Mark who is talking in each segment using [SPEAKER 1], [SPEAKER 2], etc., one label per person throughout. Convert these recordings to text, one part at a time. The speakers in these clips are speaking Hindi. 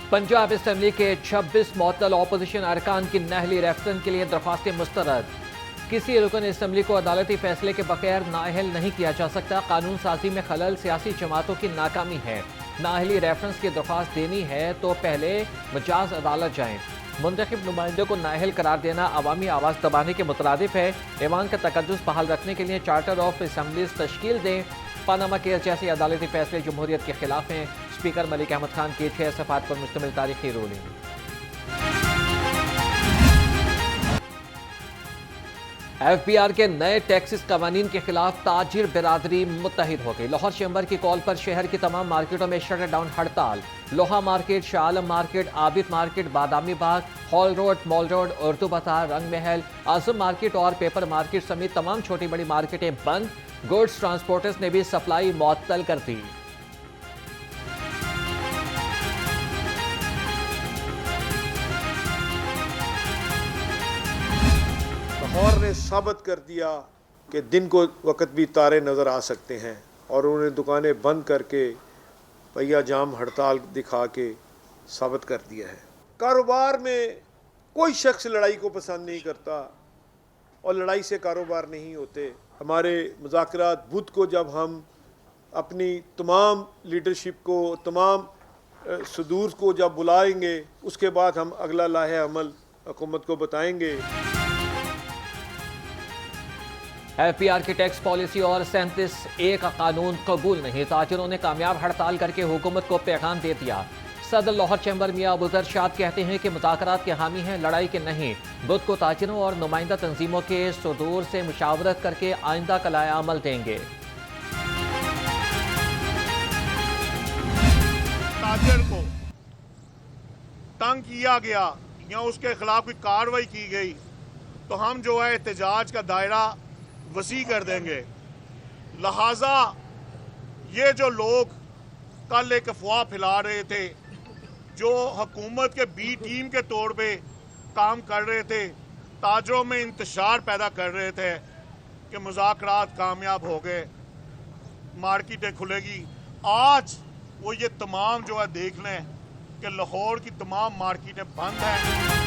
[SPEAKER 1] पंजाब असम्बली के 26 मुअत्तल अपोजिशन अरकान की नहली रेफरेंस के लिए दरख्वास्तें मुस्तरद। किसी रुकन असम्बली को अदालती फैसले के बगैर नाअहल नहीं किया जा सकता। कानून साजी में खलल सियासी जमातों की नाकामी है। नाअहली रेफरेंस की दरख्वास्त देनी है तो पहले मजाज अदालत जाएं। मुंतखब नुमाइंदों को नाअहल करार देना अवामी आवाज़ दबाने के मुतरादिफ है। ईवान का तकद्दुस बहाल रखने के लिए चार्टर ऑफ असम्बलीज तश्कील दें। पानामा केस जैसे अदालती फैसले जमहूरियत के खिलाफ हैं। स्पीकर मलिक अहमद खान की 6 सफ़ात पर मुश्तमिल तारीखी रूलिंग। FBR के नए टैक्सेस कवानीन के खिलाफ ताजिर बिरादरी मुत्तहिद हो गई। लाहौर चैम्बर की कॉल पर शहर की तमाम मार्केटों में शटर डाउन हड़ताल। लोहा market, Shah Alam market, Abid market, Badami Bagh, Hall Road, Mall Road, Urdu Bazaar, Rang Mahal, Azam market और पेपर मार्केट समेत तमाम छोटी बड़ी मार्केटें बंद। गुड्स ट्रांसपोर्टर्स ने भी सप्लाई मुअत्तल कर दी।
[SPEAKER 2] लाहौर ने साबित कर दिया कि दिन को वक्त भी तारे नज़र आ सकते हैं और उन्होंने दुकानें बंद करके पहिया जाम हड़ताल दिखा के साबित कर दिया है। कारोबार में कोई शख्स लड़ाई को पसंद नहीं करता और लड़ाई से कारोबार नहीं होते। हमारे मुज़ाकरात बुध को जब हम अपनी तमाम लीडरशिप को, तमाम सदूर को जब बुलाएंगे, उसके बाद हम अगला लाहे अमल हुकूमत को बताएंगे।
[SPEAKER 1] FBR की टैक्स पॉलिसी और 37A का कानून कबूल नहीं। ताजिरों ने कामयाब हड़ताल करके हुकूमत को पैगाम दे दिया। सदर लाहौर चैम्बर मियां अबूजर शाद कहते हैं कि मुज़ाकरात के हामी हैं, लड़ाई के नहीं। बुध को ताजिरों और नुमाइंदा तंजीमों के सदूर से मुशावरत करके आइंदा का लाया अमल देंगे।
[SPEAKER 3] ताजिर को तंग किया गया या उसके खिलाफ कोई कार्रवाई की गई तो हम जो है एहतजाज का दायरा वसी कर देंगे। लिहाजा ये जो लोग कल एक अफवाह फैला रहे थे, जो हुकूमत के बी टीम के तौर पे काम कर रहे थे, ताजरों में इंतशार पैदा कर रहे थे कि मुज़ाकरात कामयाब हो गए, मार्केटें खुलेगी। आज वो ये तमाम जो है देख लें कि लाहौर की तमाम मार्केटें बंद हैं।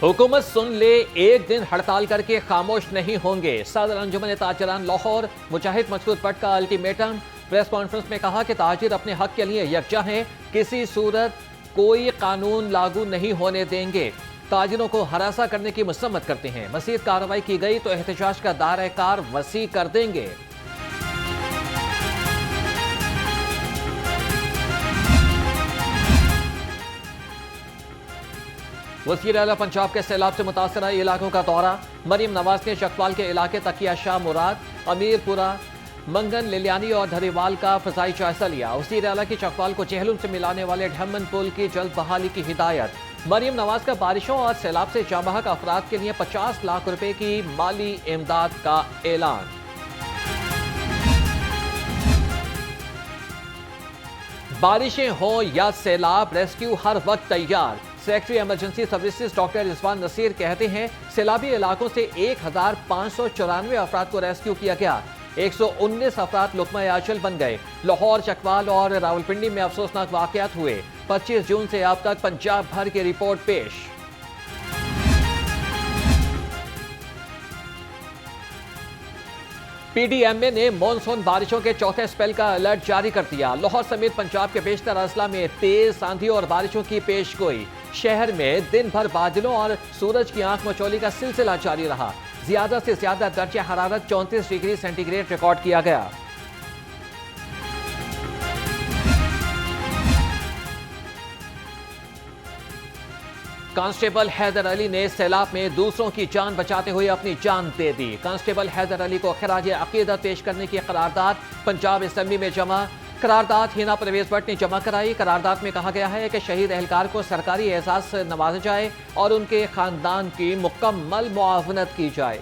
[SPEAKER 1] हुकूमत सुन ले, एक दिन हड़ताल करके खामोश नहीं होंगे। सदर अंजुमन ताजिरान लाहौर मुजाहिद मकसूद भट्ट का अल्टीमेटम। प्रेस कॉन्फ्रेंस में कहा कि ताजिर अपने हक के लिए यकजा हैं, किसी सूरत कोई कानून लागू नहीं होने देंगे। ताजिरों को हरासा करने की मसम्मत करते हैं। मज़ीद कार्रवाई की गई तो एहतजाज का दायरा कार वसी कर देंगे। वज़ीर आला पंजाब के सैलाब से मुतासरा इलाकों का दौरा। मरीम नवाज ने चकवाल के इलाके तकिया शाह मुराद, अमीरपुरा, मंगन, लिलियानी और धरीवाल का फजाई जायजा लिया। वज़ीर आला की चकवाल को चेहलुम से मिलाने वाले ढम्मन पुल की जल्द बहाली की हिदायत। मरीम नवाज का बारिशों और सैलाब से जामबहक अफराद के लिए 50 लाख रुपए की माली इमदाद का ऐलान। बारिशें हों या सैलाब, रेस्क्यू हर वक्त तैयार। Secretary emergency services doctor Rizwan Naseer कहते हैं सैलाबी इलाकों से 1594 अफराद को रेस्क्यू किया गया। 119 अफराद लुकमा आंचल बन गए। लाहौर, चकवाल और रावलपिंडी में अफसोसनाक वाकयात हुए। 25 जून से अब तक पंजाब भर की रिपोर्ट पेश। PDMA ने मानसून बारिशों के चौथे स्पेल का अलर्ट जारी कर दिया। लाहौर समेत पंजाब के बेशतर अजला में तेज आंधी और बारिशों की पेशगोई। शहर में दिन भर बादलों और सूरज की आंख मचौली का सिलसिला जारी रहा। ज्यादा से ज्यादा दर्जा हरारत 34 डिग्री सेंटीग्रेड रिकॉर्ड किया गया। कांस्टेबल हैदर अली ने सैलाब में दूसरों की जान बचाते हुए अपनी जान दे दी। कांस्टेबल हैदर अली को खराज अकीदत पेश करने की करारदाद पंजाब असेंबली में जमा। करारदाद हिना परवेज भट्ट ने जमा कराई। करारदाद में कहा गया है कि शहीद एहलकार को सरकारी एजाज से नवाजा जाए और उनके खानदान की मुकम्मल मुआवनत की जाए।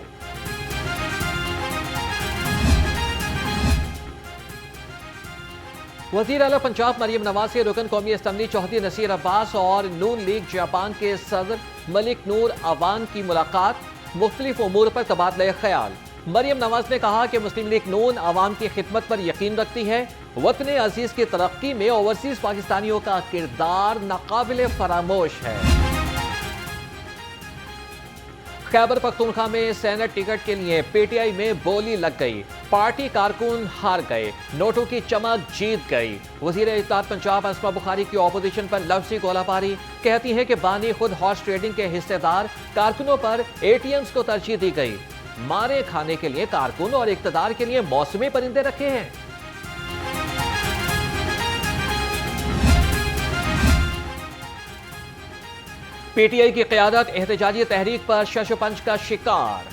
[SPEAKER 1] वज़ीर आला पंजाब मरीम नवाज से रुकन कौमी असम्बली चौधरी नसीर अब्बास और नून लीग जापान के सदर मलिक नूर अवान की मुलाकात। मुख्तलिफ उमूर पर तबादला ख्याल। मरियम नवाज ने कहा कि मुस्लिम लीग नून अवाम की खिदमत पर यकीन रखती है। वतन अजीज की तरक्की में ओवरसीज पाकिस्तानियों का किरदार नाकाबिले फरामोश है। खैबर पख्तूनख्वा में सेनेट टिकट के लिए पीटीआई में बोली लग गई। पार्टी कारकुन हार गए, नोटों की चमक जीत गई। वजीर इत्तेहाद पंजाब अस्मा बुखारी की ऑपोजिशन पर लफ्जी गोलाबारी। कहती है कि बानी खुद हॉर्स ट्रेडिंग के हिस्सेदार कारकुनों पर एटीएम्स को तरजीह दी गई। मारे खाने के लिए कारकुन और इक्तदार के लिए मौसमी परिंदे रखे हैं। पीटीआई की क़यादत एहतजाजी तहरीक पर शशपंच का शिकार।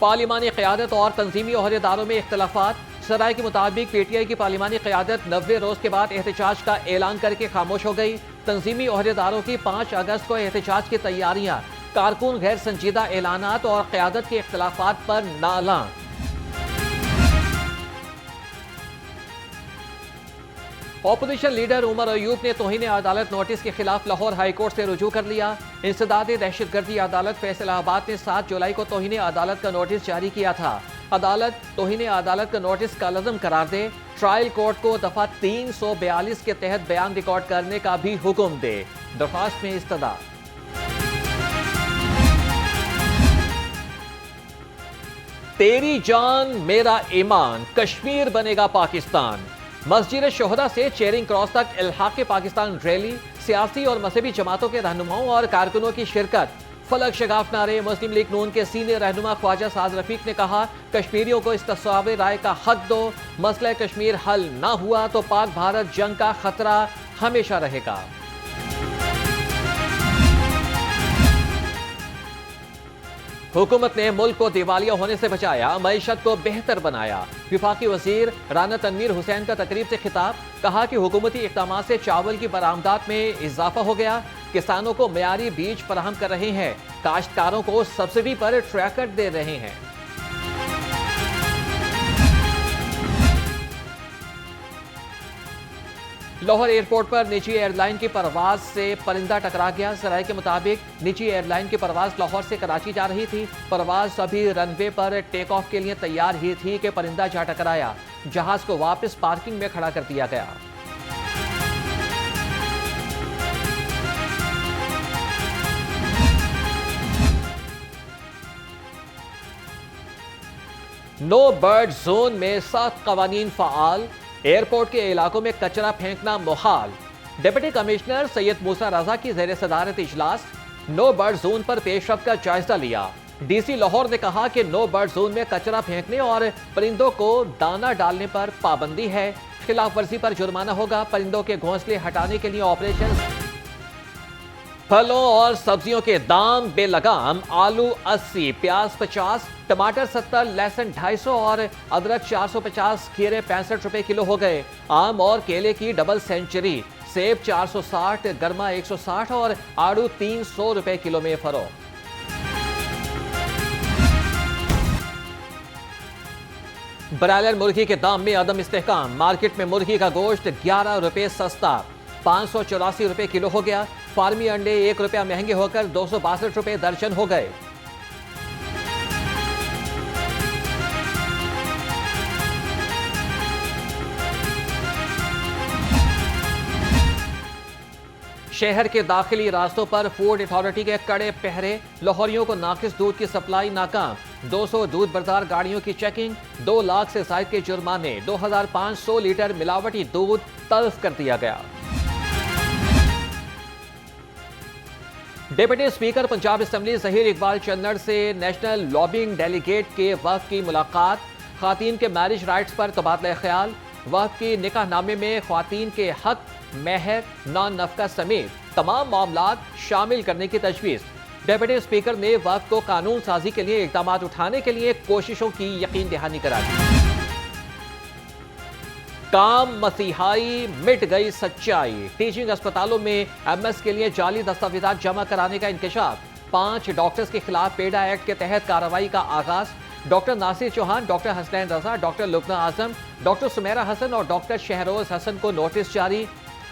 [SPEAKER 1] पार्लिमानी क़यादत और तंजीमी ओहदेदारों में इख्तलाफात। सराय के मुताबिक पीटीआई की पार्लिमानी क़यादत 90 रोज के बाद एहतजाज का ऐलान करके खामोश हो गई। तंजीमी ओहदेदारों की 5 अगस्त को एहतजाज की तैयारियां। कारकुन गैर संजीदा ऐलानात और क़यादत के इख्तलाफात पर नाला। ऑपोजिशन लीडर उमर अयूब ने तौहीन अदालत नोटिस के खिलाफ लाहौर हाई कोर्ट से रुजू कर लिया। इंसदाद दहशतगर्दी अदालत फैसलाबाद ने 7 जुलाई को तौहीन अदालत का नोटिस जारी किया था। अदालत तौहीन अदालत का नोटिस कालअज़म करार दे। ट्रायल कोर्ट को दफा 342 के तहत बयान रिकॉर्ड करने का भी हुक्म दे। दरख्वास्त में इस्तदा। तेरी जान मेरा ईमान, कश्मीर बनेगा पाकिस्तान। मस्जिद शोहदा से चेरिंग क्रॉस तक इल्हाक पाकिस्तान रैली। सियासी और मजहबी जमातों के रहनुमाओं और कारकुनों की शिरकत। फलक शगाफ नारे। मुस्लिम लीग नून के सीनियर रहनुमा ख्वाजा साद रफीक ने कहा, कश्मीरियों को इस्तिसाब राय का हक दो। मसला कश्मीर हल ना हुआ तो पाक भारत जंग का खतरा हमेशा रहेगा। हुकूमत ने मुल्क को दिवालिया होने से बचाया, मईशत को बेहतर बनाया। विफाकी वजीर राना तनवीर हुसैन का तकरीब से खिताब। कहा कि हुकूमती इक़दाम से चावल की बरामदात में इजाफा हो गया। किसानों को मयारी बीज फराहम कर रहे हैं। काश्तकारों को सब्सिडी पर ट्रैक्टर दे रहे हैं। लाहौर एयरपोर्ट पर निजी एयरलाइन की परवाज से परिंदा टकरा गया। सराय के मुताबिक निजी एयरलाइन की परवाज लाहौर से कराची जा रही थी। परवाज अभी रनवे पर टेक ऑफ के लिए तैयार ही थी कि परिंदा जा टकराया। जहाज को वापस पार्किंग में खड़ा कर दिया गया। नो बर्ड जोन में 7 कवानीन फ़आल। एयरपोर्ट के इलाकों में कचरा फेंकना मुहाल। डिप्टी कमिश्नर सैयद मूसा रजा की ज़ेर सदारत इजलास। नो बर्ड जोन पर पेशरफ का जायजा लिया। डीसी लाहौर ने कहा कि नो बर्ड जोन में कचरा फेंकने और परिंदों को दाना डालने पर पाबंदी है। खिलाफ वर्जी पर जुर्माना होगा। परिंदों के घोंसले हटाने के लिए ऑपरेशन। फलों और सब्जियों के दाम बेलगाम। आलू 80, प्याज 50, टमाटर 70, लहसुन 250 और अदरक 450, खीरे 65 रुपए किलो हो गए। आम और केले की डबल सेंचुरी। सेब 460, गरमा 160 और आड़ू 300 रुपए किलो में फरोख्त। ब्रायलर मुर्गी के दाम में अदम इस्तेहकाम। मार्केट में मुर्गी का गोश्त 11 रुपए सस्ता, 584 रुपए किलो हो गया। फार्मी अंडे 1 रुपया महंगे होकर 262 रुपए दर्जन हो गए। शहर के दाखिली रास्तों पर फूड अथॉरिटी के कड़े पहरे। लाहौरियों को नाकिस दूध की सप्लाई नाकाम। 200 दूध बरदार गाड़ियों की चेकिंग। 2 लाख से जायद के जुर्माने। 2500 लीटर मिलावटी दूध तल्फ कर दिया गया। Deputy speaker Punjab assembly Zaheer Iqbal Channar से नेशनल लॉबिंग डेलीगेट के वफ़द की मुलाकात। ख़वातीन के मैरिज राइट्स पर तबादला ख्याल। वफ़द की निकाहनामे में ख़वातीन के हक, महर, नॉन नफका समेत तमाम मामलात शामिल करने की तजवीज़। डिप्टी स्पीकर ने वफ़द को कानून साजी के लिए इक़दाम उठाने के लिए कोशिशों की यकीन दहानी करा दी। काम मसीहाई मिट गई सच्चाई। टीचिंग अस्पतालों में MS के लिए जाली दस्तावेजात जमा कराने का इंकशाफ। 5 डॉक्टर्स के खिलाफ पेडा एक्ट के तहत कार्रवाई का आगाज। डॉक्टर नासिर चौहान, डॉक्टर हसनैन रजा, डॉक्टर लुबना आजम, डॉक्टर सुमेरा हसन और डॉक्टर शहरोज हसन को नोटिस जारी।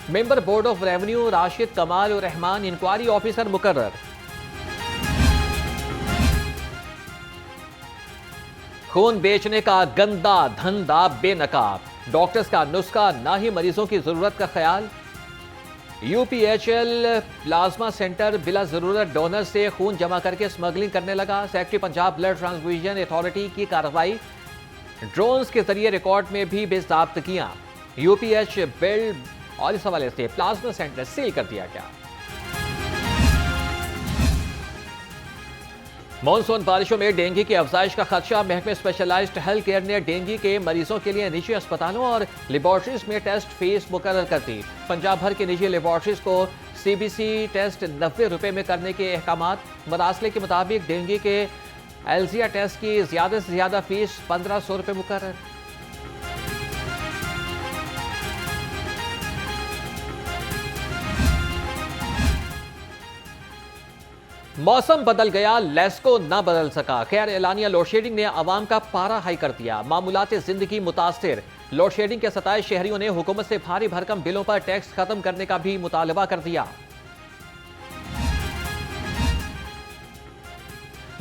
[SPEAKER 1] Member board of revenue Rashid कमाल और रहमान इंक्वायरी ऑफिसर मुकर्रर। खून बेचने का गंदा धंधा बेनकाब, डॉक्टर्स का नुस्खा ना ही मरीजों की जरूरत का ख्याल। यूपीएचएल प्लाज्मा सेंटर बिला जरूरत डोनर से खून जमा करके स्मगलिंग करने लगा। Secretary Punjab blood transfusion authority की कार्रवाई। ड्रोन्स के जरिए रिकॉर्ड में भी बेज़ाब्तगियां। यूपीएच बिल्ड और इस हवाले से प्लाज्मा सेंटर सील कर दिया गया। मॉनसून बारिशों में डेंगू की अफजाइश का खदशा, महकमे स्पेशलाइज्ड हेल्थ केयर ने डेंगू के मरीजों के लिए निजी अस्पतालों और लेबॉर्ट्रीज में टेस्ट फीस मुकर्रर कर दी। पंजाब भर की निजी लेबॉर्ट्रीज को सीबीसी टेस्ट 90 रुपए में करने के अहकामात। मरासले के मुताबिक डेंगू के एल्जिया टेस्ट की ज्यादा से ज्यादा फीस 1500 रुपए मुकर्रर। मौसम बदल गया, लेस्को ना बदल सका। खैर एलानिया लोडशेडिंग ने आवाम का पारा हाई कर दिया। मामूलात जिंदगी मुतासिर। लोडशेडिंग के 27 शहरियों ने हुकूमत से भारी भरकम बिलों पर टैक्स खत्म करने का भी मुतालबा कर दिया।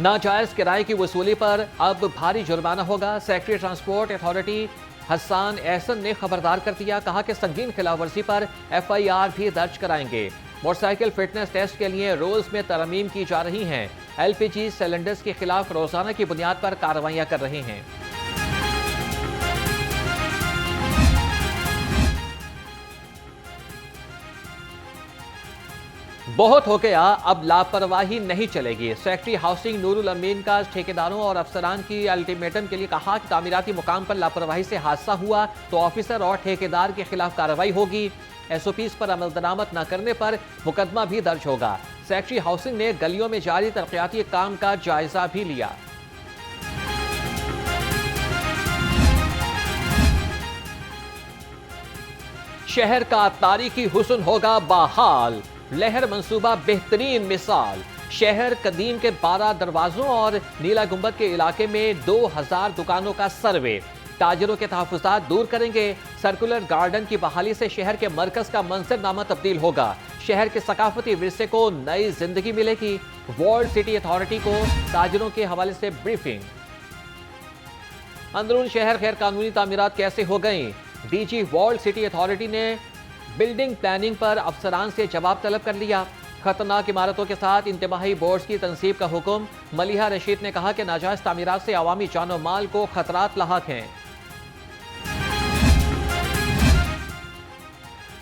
[SPEAKER 1] नाजायज किराए की वसूली पर अब भारी जुर्माना होगा। Secretary transport authority Hasan Ahsan ने खबरदार कर दिया, कहा कि संगीन खिलाफवर्जी पर FIR भी दर्ज कराएंगे। मोटरसाइकिल फिटनेस टेस्ट के लिए रूल्स में तरमीम की जा रही हैं। LPG सिलेंडर्स के खिलाफ रोजाना की बुनियाद पर कार्रवाइयां कर रहे हैं। बहुत हो गया, अब लापरवाही नहीं चलेगी। सेक्रेटरी हाउसिंग नूरुल अमीन का ठेकेदारों और अफसरान की अल्टीमेटम के लिए कहा कि तामीराती मुकाम पर लापरवाही से हादसा हुआ तो ऑफिसर और ठेकेदार के खिलाफ कार्रवाई होगी। SOPs पर अमल दरामद न करने पर मुकदमा भी दर्ज होगा। सेक्रेटरी हाउसिंग ने गलियों में जारी तरक्याती काम का जायजा भी लिया। शहर का तारीखी हुस्न होगा बहाल, लहर मंसूबा बेहतरीन मिसाल। शहर कदीम के 12 दरवाजों और नीला गुंबद के इलाके में 2000 दुकानों का सर्वे। ताजरों के तहफुज़ात दूर करेंगे। सर्कुलर गार्डन की बहाली से शहर के मरकज का मंजरनामा तब्दील होगा। शहर के सकाफती विरसे को नई जिंदगी मिलेगी। वर्ल्ड सिटी अथॉरिटी को ताजरों के हवाले से ब्रीफिंग। अंदरून शहर गैर कानूनी तामीरात कैसे हो गई? DG वर्ल्ड सिटी अथॉरिटी ने बिल्डिंग प्लानिंग पर अफसरान से जवाब तलब कर लिया। खतरनाक इमारतों के साथ इंतबाही बोर्ड की तनसीब का हुक्म। मलिहा रशीद ने कहा कि नाजायज तामीरात से अवामी जानो माल को खतरात लाहक हैं।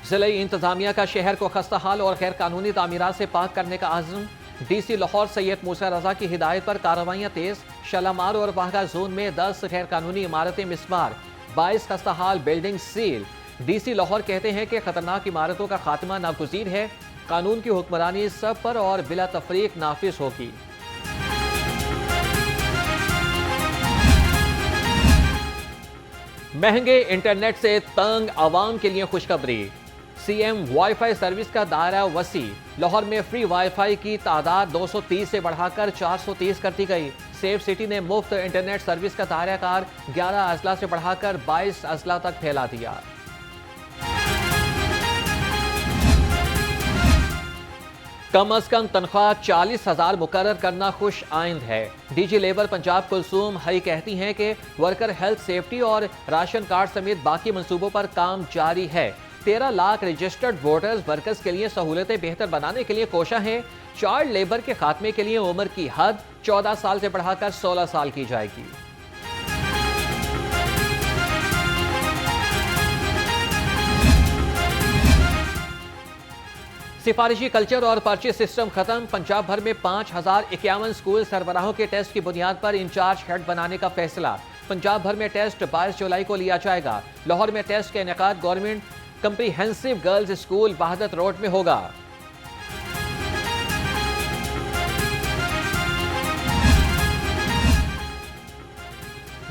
[SPEAKER 1] जिले इंतजामिया का शहर को खस्ता हाल और गैर कानूनी तामीरात से पाक करने का आज़म। DC लाहौर सैयद मूसा रजा की हिदायत पर कार्रवाइयां तेज। शालामार और वाहगा जोन में 10 गैर कानूनी इमारतें मिसमार, 22 खस्ता हाल बिल्डिंग सील। DC लाहौर कहते हैं कि खतरनाक इमारतों का खात्मा नागुज़ीर है। कानून की हुक्मरानी सब पर और बिला तफरीक नाफिज होगी। महंगे इंटरनेट से तंग आवाम के लिए खुशखबरी। CM वाईफाई सर्विस का दायरा वसी। लाहौर में फ्री वाईफाई की तादाद 230 से बढ़ाकर 430 कर दी गई। सेफ सिटी ने मुफ्त इंटरनेट सर्विस का दायरा कार 11 अजला से बढ़ाकर 22 अजला तक फैला दिया। कम अज कम तनख्वाह 40,000 मुकर्रर करना खुश आइंद है। DG लेबर पंजाब कुलसूम हई कहती हैं कि वर्कर हेल्थ सेफ्टी और राशन कार्ड समेत बाकी मंसूबों पर काम जारी है। 13 लाख रजिस्टर्ड वोटर्स वर्कर्स के लिए सहूलतें बेहतर बनाने के लिए कोशा है। चाइल्ड लेबर के खात्मे के लिए उम्र की हद 14 साल से बढ़ाकर 16 साल की जाएगी। सिफारिशी कल्चर और पर्ची सिस्टम खत्म। पंजाब भर में 5051 स्कूल सरबराहों के टेस्ट की बुनियाद पर इंचार्ज हेड बनाने का फैसला। पंजाब भर में टेस्ट 22 जुलाई को लिया जाएगा। लाहौर में टेस्ट का इनेकाद government comprehensive girls school Wahdat road में होगा।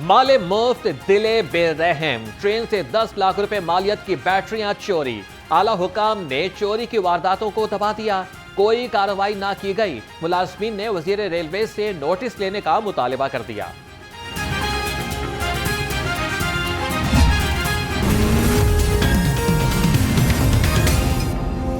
[SPEAKER 1] माले मुफ्त दिले बेरहम। ट्रेन से 10 लाख रुपए मालियत की बैटरियां चोरी। आला हुकाम ने चोरी की वारदातों को दबा दिया। कोई कार्रवाई ना की गई। मुलाजमीन ने वजीर रेलवे से नोटिस लेने का मुतालिबा कर दिया।